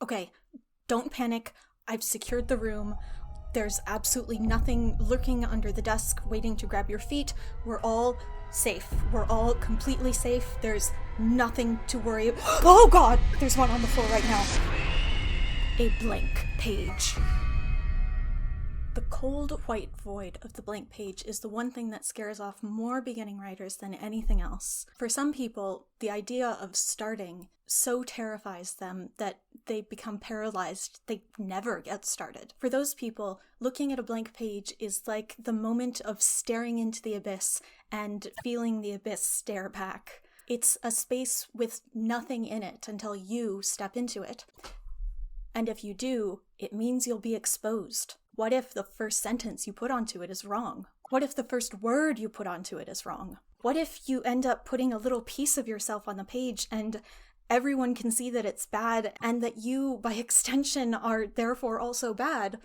Okay, don't panic. I've secured the room. There's absolutely nothing lurking under the desk waiting to grab your feet. We're all safe. We're all completely safe. There's nothing to worry about. Oh god! There's one on the floor right now. A blank page. The cold white void of the blank page is the one thing that scares off more beginning writers than anything else. For some people, the idea of starting so terrifies them that they become paralyzed. They never get started. For those people, looking at a blank page is like the moment of staring into the abyss and feeling the abyss stare back. It's a space with nothing in it until you step into it. And if you do, it means you'll be exposed. What if the first sentence you put onto it is wrong? What if the first word you put onto it is wrong? What if you end up putting a little piece of yourself on the page and everyone can see that it's bad and that you, by extension, are therefore also bad?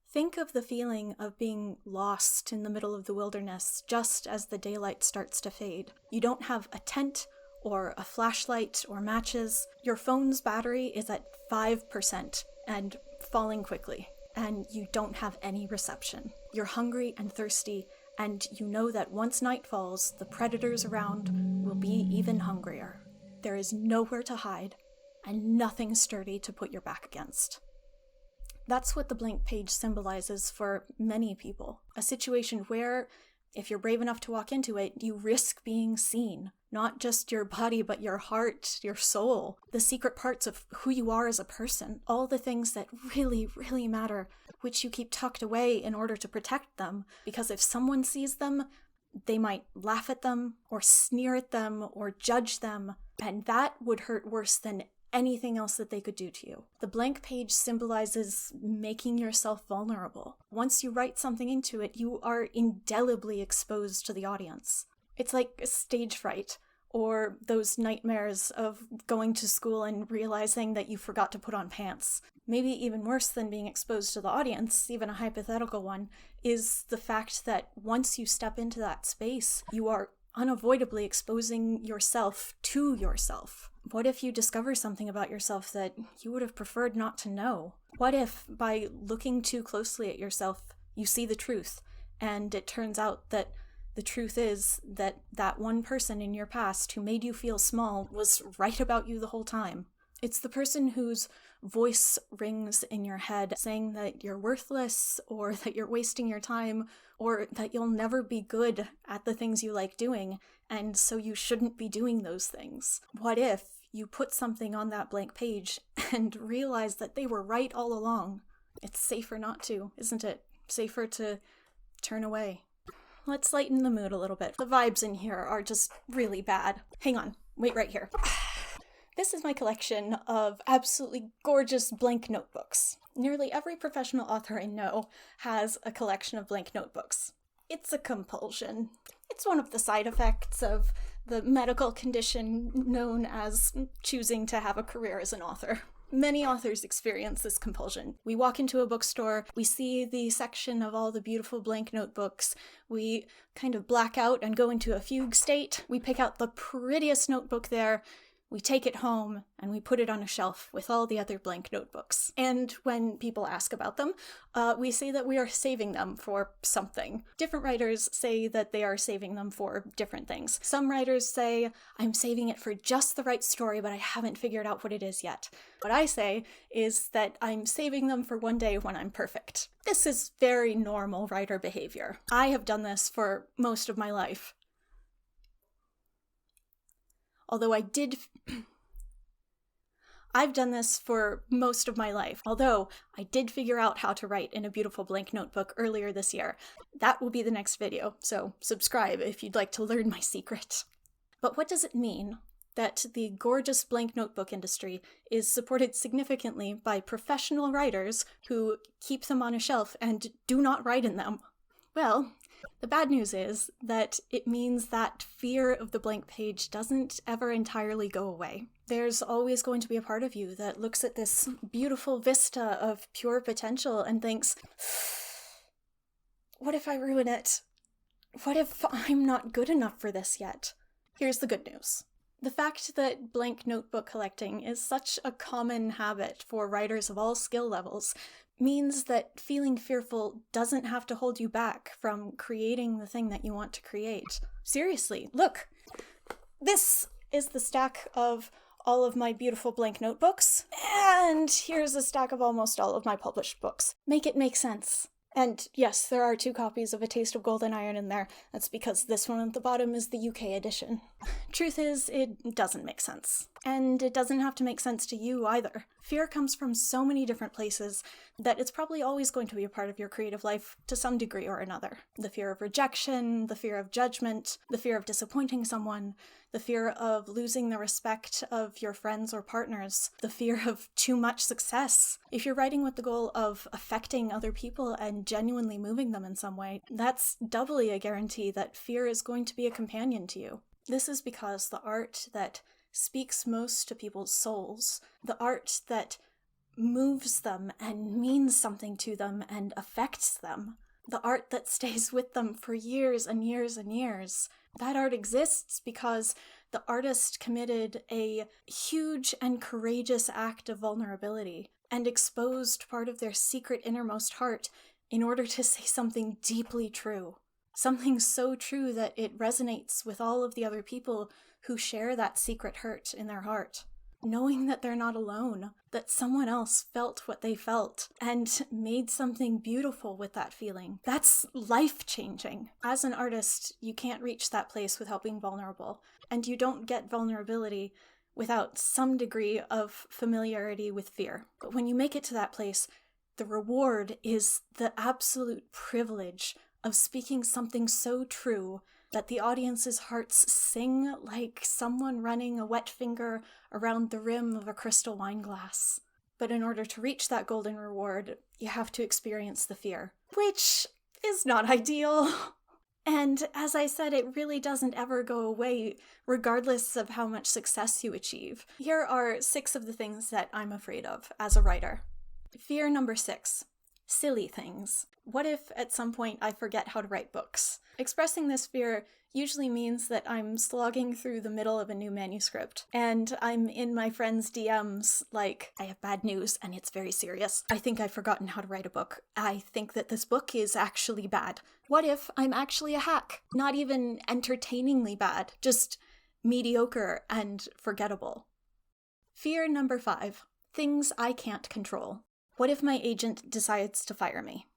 Think of the feeling of being lost in the middle of the wilderness just as the daylight starts to fade. You don't have a tent or a flashlight or matches. Your phone's battery is at 5% and falling quickly, and you don't have any reception. You're hungry and thirsty, and you know that once night falls, the predators around will be even hungrier. There is nowhere to hide, and nothing sturdy to put your back against. That's what the blank page symbolizes for many people. A situation where, if you're brave enough to walk into it, you risk being seen. Not just your body, but your heart, your soul, the secret parts of who you are as a person, all the things that really, really matter, which you keep tucked away in order to protect them. Because if someone sees them, they might laugh at them, or sneer at them, or judge them, and that would hurt worse than anything else that they could do to you. The blank page symbolizes making yourself vulnerable. Once you write something into it, you are indelibly exposed to the audience. It's like stage fright, or those nightmares of going to school and realizing that you forgot to put on pants. Maybe even worse than being exposed to the audience, even a hypothetical one, is the fact that once you step into that space, you are unavoidably exposing yourself to yourself. What if you discover something about yourself that you would have preferred not to know? What if, by looking too closely at yourself, you see the truth, and it turns out that the truth is that that one person in your past who made you feel small was right about you the whole time? It's the person whose voice rings in your head saying that you're worthless, or that you're wasting your time, or that you'll never be good at the things you like doing, and so you shouldn't be doing those things. What if you put something on that blank page and realize that they were right all along? It's safer not to, isn't it? Safer to turn away. Let's lighten the mood a little bit. The vibes in here are just really bad. Hang on, wait right here. This is my collection of absolutely gorgeous blank notebooks. Nearly every professional author I know has a collection of blank notebooks. It's a compulsion. It's one of the side effects of the medical condition known as choosing to have a career as an author. Many authors experience this compulsion. We walk into a bookstore, we see the section of all the beautiful blank notebooks, we kind of black out and go into a fugue state, we pick out the prettiest notebook there, we take it home, and we put it on a shelf with all the other blank notebooks. And when people ask about them, we say that we are saving them for something. Different writers say that they are saving them for different things. Some writers say, I'm saving it for just the right story, but I haven't figured out what it is yet. What I say is that I'm saving them for one day when I'm perfect. This is very normal writer behavior. I have done this for most of my life. Although I've done this for most of my life. Although I did figure out how to write in a beautiful blank notebook earlier this year. That will be the next video, so subscribe if you'd like to learn my secret. But what does it mean that the gorgeous blank notebook industry is supported significantly by professional writers who keep them on a shelf and do not write in them? Well, the bad news is that it means that fear of the blank page doesn't ever entirely go away. There's always going to be a part of you that looks at this beautiful vista of pure potential and thinks, what if I ruin it? What if I'm not good enough for this yet? Here's the good news. The fact that blank notebook collecting is such a common habit for writers of all skill levels means that feeling fearful doesn't have to hold you back from creating the thing that you want to create. Seriously, look! This is the stack of all of my beautiful blank notebooks, and here's a stack of almost all of my published books. Make it make sense. And yes, there are 2 copies of A Taste of Golden Iron in there. That's because this one at the bottom is the UK edition. Truth is, it doesn't make sense. And it doesn't have to make sense to you either. Fear comes from so many different places that it's probably always going to be a part of your creative life to some degree or another. The fear of rejection, the fear of judgment, the fear of disappointing someone, the fear of losing the respect of your friends or partners, the fear of too much success. If you're writing with the goal of affecting other people and genuinely moving them in some way, that's doubly a guarantee that fear is going to be a companion to you. This is because the art that speaks most to people's souls, the art that moves them and means something to them and affects them, the art that stays with them for years and years and years, that art exists because the artist committed a huge and courageous act of vulnerability and exposed part of their secret innermost heart in order to say something deeply true. Something so true that it resonates with all of the other people who share that secret hurt in their heart. Knowing that they're not alone, that someone else felt what they felt and made something beautiful with that feeling. That's life-changing. As an artist, you can't reach that place without being vulnerable, and you don't get vulnerability without some degree of familiarity with fear. But when you make it to that place, the reward is the absolute privilege of speaking something so true that the audience's hearts sing like someone running a wet finger around the rim of a crystal wine glass. But in order to reach that golden reward, you have to experience the fear, which is not ideal. And as I said, it really doesn't ever go away, regardless of how much success you achieve. Here are 6 of the things that I'm afraid of as a writer. Fear number 6. Silly things. What if at some point I forget how to write books? Expressing this fear usually means that I'm slogging through the middle of a new manuscript, and I'm in my friend's DMs like, I have bad news and it's very serious. I think I've forgotten how to write a book. I think that this book is actually bad. What if I'm actually a hack? Not even entertainingly bad, just mediocre and forgettable. Fear number 5. Things I can't control. What if my agent decides to fire me?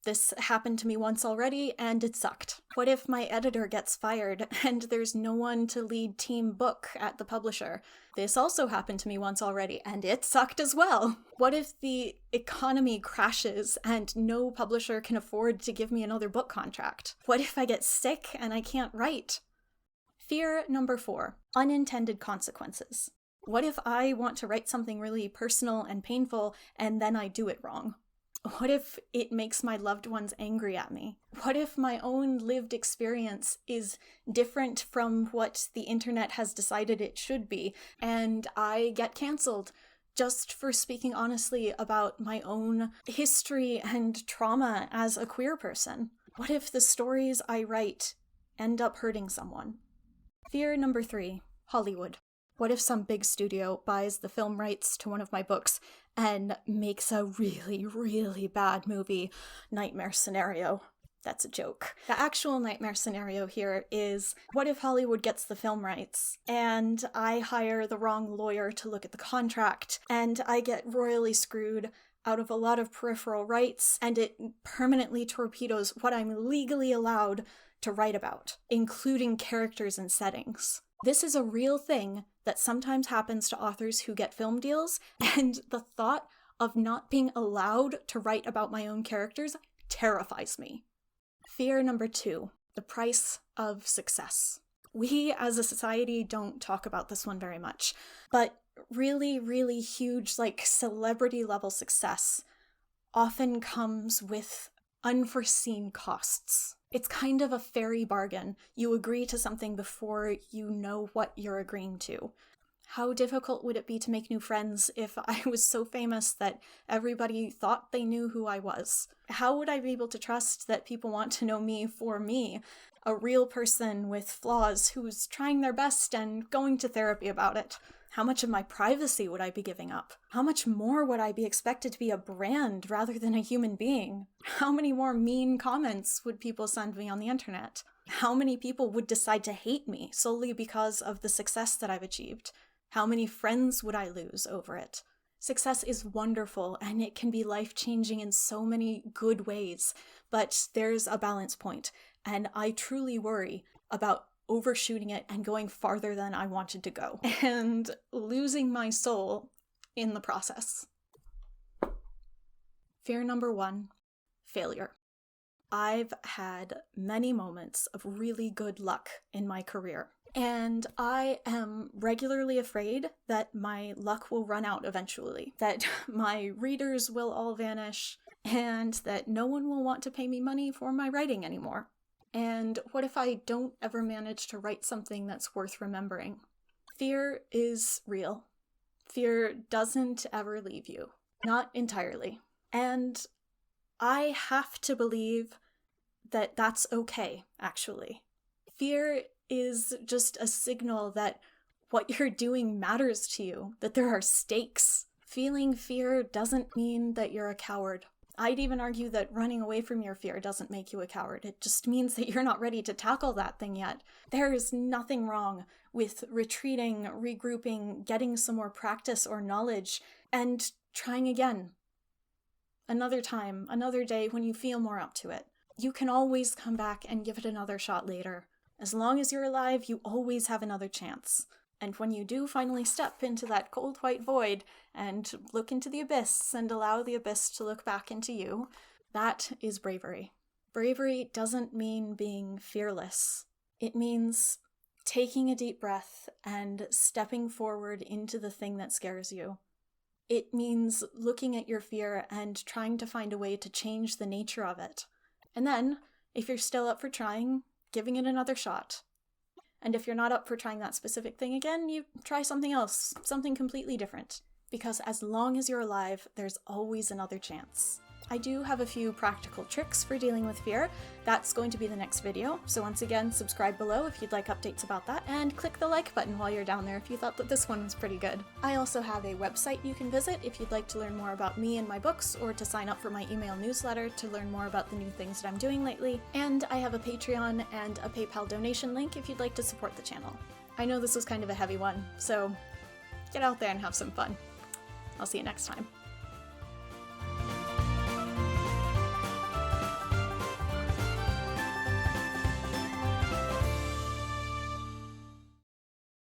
This happened to me once already, and it sucked. What if my editor gets fired, and there's no one to lead team book at the publisher? This also happened to me once already, and it sucked as well. What if the economy crashes, and no publisher can afford to give me another book contract? What if I get sick and I can't write? Fear number 4. Unintended consequences. What if I want to write something really personal and painful, and then I do it wrong? What if it makes my loved ones angry at me? What if my own lived experience is different from what the internet has decided it should be, and I get cancelled just for speaking honestly about my own history and trauma as a queer person? What if the stories I write end up hurting someone? Fear number 3. Hollywood. What if some big studio buys the film rights to one of my books and makes a really, really bad movie? Nightmare scenario. That's a joke. The actual nightmare scenario here is, what if Hollywood gets the film rights and I hire the wrong lawyer to look at the contract and I get royally screwed out of a lot of peripheral rights and it permanently torpedoes what I'm legally allowed to write about, including characters and settings. This is a real thing that sometimes happens to authors who get film deals, and the thought of not being allowed to write about my own characters terrifies me. Fear number 2, the price of success. We as a society don't talk about this one very much, but really, really huge, like celebrity level success often comes with unforeseen costs. It's kind of a fairy bargain. You agree to something before you know what you're agreeing to. How difficult would it be to make new friends if I was so famous that everybody thought they knew who I was? How would I be able to trust that people want to know me for me, a real person with flaws who's trying their best and going to therapy about it? How much of my privacy would I be giving up? How much more would I be expected to be a brand rather than a human being? How many more mean comments would people send me on the internet? How many people would decide to hate me solely because of the success that I've achieved? How many friends would I lose over it? Success is wonderful and it can be life-changing in so many good ways, but there's a balance point, and I truly worry about overshooting it and going farther than I wanted to go, and losing my soul in the process. Fear number 1, failure. I've had many moments of really good luck in my career, and I am regularly afraid that my luck will run out eventually, that my readers will all vanish, and that no one will want to pay me money for my writing anymore. And what if I don't ever manage to write something that's worth remembering? Fear is real. Fear doesn't ever leave you. Not entirely. And I have to believe that that's okay, actually. Fear is just a signal that what you're doing matters to you, that there are stakes. Feeling fear doesn't mean that you're a coward. I'd even argue that running away from your fear doesn't make you a coward. It just means that you're not ready to tackle that thing yet. There is nothing wrong with retreating, regrouping, getting some more practice or knowledge, and trying again. Another time, another day when you feel more up to it. You can always come back and give it another shot later. As long as you're alive, you always have another chance. And when you do finally step into that cold white void and look into the abyss and allow the abyss to look back into you, that is bravery. Bravery doesn't mean being fearless. It means taking a deep breath and stepping forward into the thing that scares you. It means looking at your fear and trying to find a way to change the nature of it. And then, if you're still up for trying, giving it another shot. And if you're not up for trying that specific thing again, you try something else, something completely different. Because as long as you're alive, there's always another chance. I do have a few practical tricks for dealing with fear. That's going to be the next video. So once again, subscribe below if you'd like updates about that, and click the like button while you're down there if you thought that this one was pretty good. I also have a website you can visit if you'd like to learn more about me and my books, or to sign up for my email newsletter to learn more about the new things that I'm doing lately. And I have a Patreon and a PayPal donation link if you'd like to support the channel. I know this was kind of a heavy one, so get out there and have some fun. I'll see you next time.